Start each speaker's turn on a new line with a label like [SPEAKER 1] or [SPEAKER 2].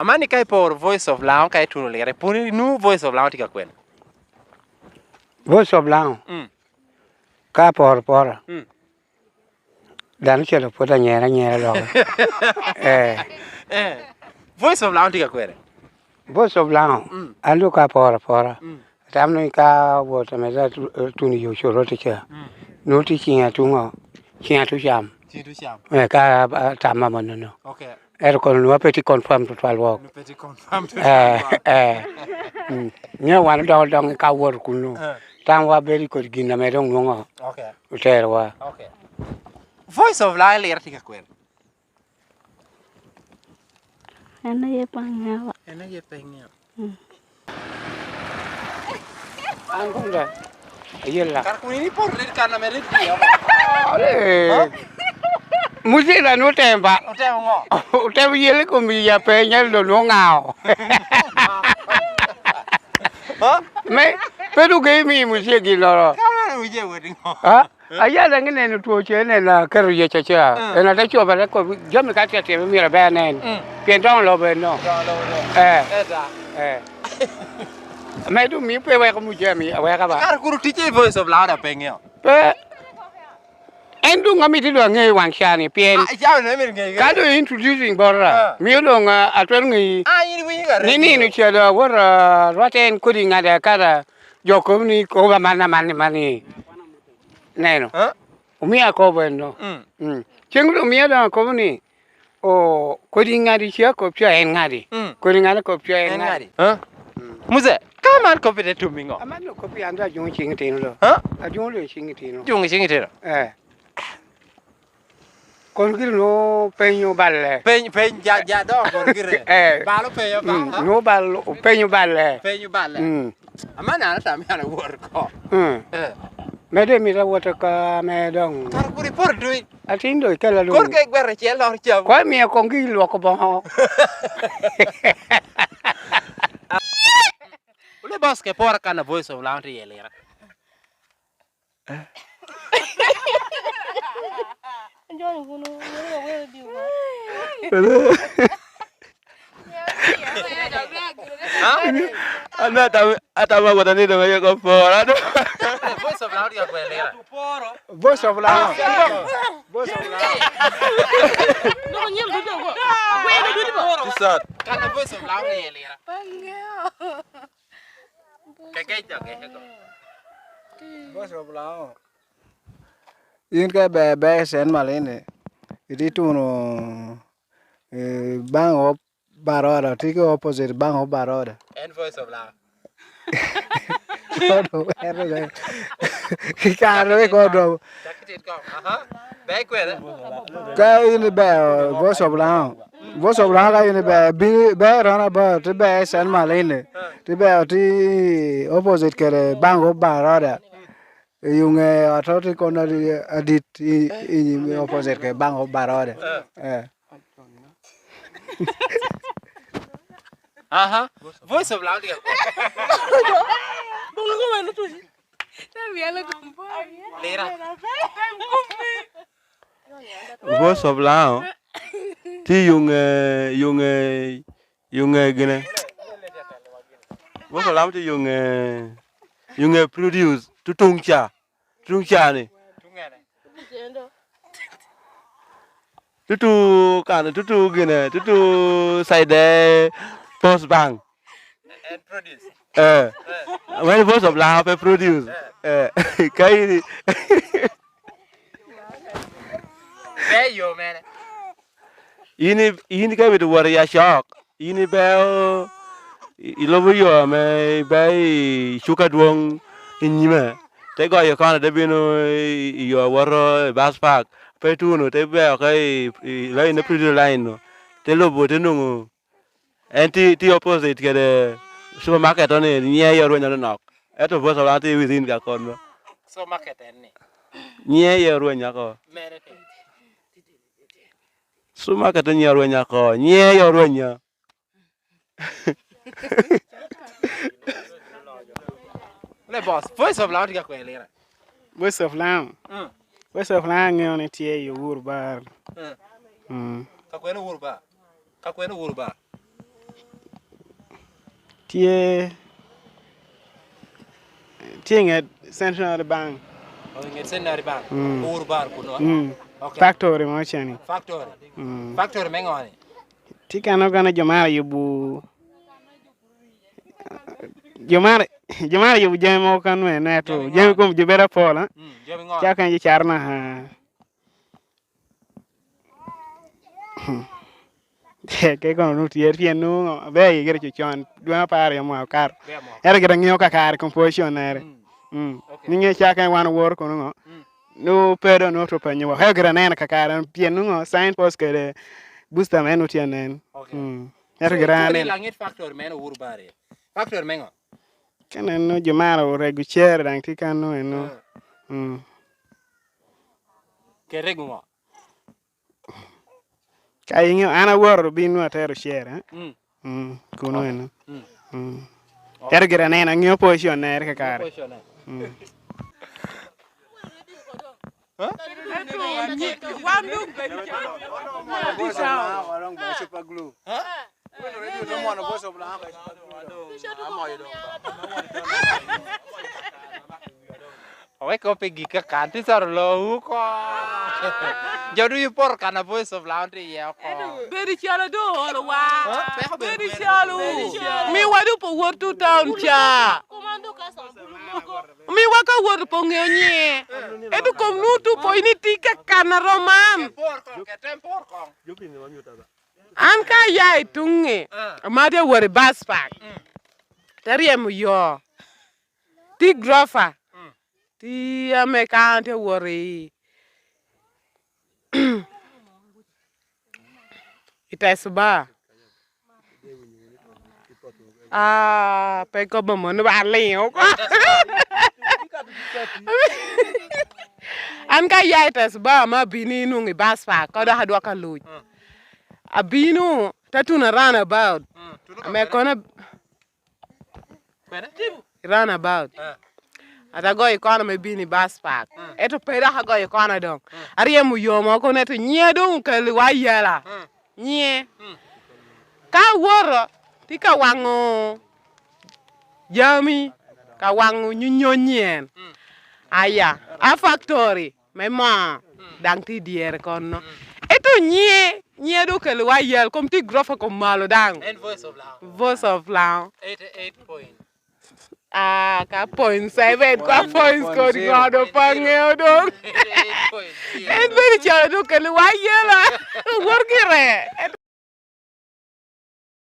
[SPEAKER 1] Amani kai por voice of lao kai tuno lere. Puni nu voice of lao tika kwen.
[SPEAKER 2] Voice of lao. Ka por. Dan chelo puta nyera lo.
[SPEAKER 1] Voice of lao tika kwen.
[SPEAKER 2] Voice of lao. Alu ka por. Tamno ka wota meza tuni yo choro tika. No ti chinga tungo. Chinga tu jam. Ka tama mono.
[SPEAKER 1] Okay.
[SPEAKER 2] Kon no peti confirm to 12 walk.
[SPEAKER 1] No peti confirm to 12 walk.
[SPEAKER 2] Nya wan dong ka wor kunu. Tang wa beri ko gina me dong ngo.
[SPEAKER 1] Okay.
[SPEAKER 2] Uterwa.
[SPEAKER 1] Okay. Voice of lao lere tika kwen.
[SPEAKER 3] Ena ye pangya.
[SPEAKER 2] Angkunda. Ayela.
[SPEAKER 1] Kar kuni ni por rir kana me rir dia.
[SPEAKER 2] Musila no temba.
[SPEAKER 1] O te ngo.
[SPEAKER 2] O te yele ko mi ya pe nya lo no ngao. Me pero que mi musiki lo.
[SPEAKER 1] Kama no je wedi ngo.
[SPEAKER 2] Ayala ngene no to che ne na karu ye cha cha. Ena ta cho ba ko jom ka te mi ra ba ne. Pien dong lo be no. Me tu mi pe wa ko mu je mi wa ka ba.
[SPEAKER 1] Kar kuru teacher voice of lao da pengyo.
[SPEAKER 2] Pe endu ngami ti lo nge wan sha ni pien.
[SPEAKER 1] Ya no me nge.
[SPEAKER 2] Ka do introducing borra. Mi lo nga atwer ngi.
[SPEAKER 1] Ni wi ga.
[SPEAKER 2] Ni no che do wor roten kudi nga da kara joko ni ko ba mani. Neno. Mi a ko ben no. Chenglo mi da ko ni. O kudi nga di che ko pya en nga di. Kudi nga ko pya en nga di.
[SPEAKER 1] Muze, kaman kopite tumingo.
[SPEAKER 2] Amano kopi anda jung ching tin lo. Ajung lo ching tin lo.
[SPEAKER 1] Jung ching tin.
[SPEAKER 2] Kon gir no peño balle.
[SPEAKER 1] Peñ ja do kon gir. Balo peño ba.
[SPEAKER 2] No bal peño balle.
[SPEAKER 1] Amana na tam yana wor ko.
[SPEAKER 2] Mede mi ra wota ka me dong.
[SPEAKER 1] Kar kuri por dui.
[SPEAKER 2] Atindo kala lo.
[SPEAKER 1] Kor ke gwer che lor cham.
[SPEAKER 2] Ko mi ko ngi lo ko bo.
[SPEAKER 1] Le boss ke por kana voice of laundry yelera.
[SPEAKER 3] Njoni kuno, wewe diwa.
[SPEAKER 1] Ata ma gota ni do ye ko por. Voice of laundry ko yelera.
[SPEAKER 2] Voice of lao. Voice of lao.
[SPEAKER 3] No nyem du ko. Wewe du ko.
[SPEAKER 1] Tisat. Kana voice of laundry yelera. Cái ko.
[SPEAKER 4] Voice of lao. In ka be sen malene. Idi tu no bang op baroda, tiko opposite bang op baroda.
[SPEAKER 1] And voice of lao.
[SPEAKER 4] Karo ko do.
[SPEAKER 1] Jacket ko. Be kwere.
[SPEAKER 4] Ka in be voice of lao. Voice of lao ka in be rana ba te be sen malene. Te be ti opposite kere bang op baroda. Yung authority corner adit in opposite ke bang op baroda.
[SPEAKER 1] Voice of loud.
[SPEAKER 3] Bunga ko man to. Tabi ala ko.
[SPEAKER 1] Lera.
[SPEAKER 5] Voice of loud. Ti yung gene. Voice of loud ti yung produce tung cha ni. Tutu gene side post bank.
[SPEAKER 1] And produce.
[SPEAKER 5] When voice of loud produce. Kai
[SPEAKER 1] Be yo man.
[SPEAKER 5] ini kai with warrior shock. Ini bell ilobu yo me bay shuka duong inyime. Te go yo kana de bino yo waro bus park. Pe tu no te be kai line na produce line no. Te lobo te no. Anti opposite ke de supermarket on nye yo ro nyalo nok. Eto voice of loud within ka kon.
[SPEAKER 1] So market en ni.
[SPEAKER 5] Nye yo ro nyako.
[SPEAKER 1] Mere.
[SPEAKER 5] Supermarket nye ro nyako. Nye yo ro nya.
[SPEAKER 1] Le boss, voice of loud ka kwelera.
[SPEAKER 2] Voice of lao. Voice of lao nge on tie yo urbar.
[SPEAKER 1] Ka kwenu urba.
[SPEAKER 4] Tie nget Central Bank.
[SPEAKER 1] Oh, nget Central Bank. Ur bar kuno. Okay.
[SPEAKER 4] Factory mo chani.
[SPEAKER 1] Factory. Factory mengoni.
[SPEAKER 4] Tikano gana jomara yubu jomara yubu jemo kan we neto jemo kom jubera pola.
[SPEAKER 1] Jomi ngon.
[SPEAKER 4] Kya kan charna ha. Ke kono no tier pien no be yigere chon dwa pare mo kar. Era gere ngio ka kar composition nere. Ninge chaka wan wor kono ngo. No pero no to panyo. Ha gere nena ka kar pien no sign post kere booster men utia nen. Era gere
[SPEAKER 1] nena. Langit factory men ur bare. Factory mengo.
[SPEAKER 4] Kana no jomara o regu cher dang tikano eno.
[SPEAKER 1] Ke regu ngo.
[SPEAKER 4] Kayinyo ana wor binu atero share kuno eno era gere nena ngio position nere ka kare
[SPEAKER 1] Oke kau pergi ke kantin sarlo ko. Jadi por karena voice of laundry ya ko.
[SPEAKER 3] Beri chala do wala wa. Beri chalu. Mi wadu po wortu town cha. Mi waka wortu po ngenye. Edu kom nutu po ini tika kana roman.
[SPEAKER 1] Tempor kong.
[SPEAKER 3] Anka ya itunge. Amade wori baspak. Tari yo. Ti grofa. Ti amekante wori. Itesba. Peko bomo ba leo ko. Anka ya itesba ma bini nungi baspa ko da hadwa ka luj. Abinu tatuna run about. Amekona run about. Ata go ikona me bini baspak. Eto peda ha go ikona dong. Ariye mu yomo ko neto nye dong kali wa yela. Nye. Ka woro tika wango jami ka wango nyonyen. Aya, a factory mema dang ti diere kono. Eto nye do kali wa yel kom ti grofa ko malo dang.
[SPEAKER 1] And voice of loud.
[SPEAKER 3] Voice of loud.
[SPEAKER 1] 88 point.
[SPEAKER 3] Ka point 7 kwa points ko di ngado pangeo dong. En beri chala do kali wa yela. Workire.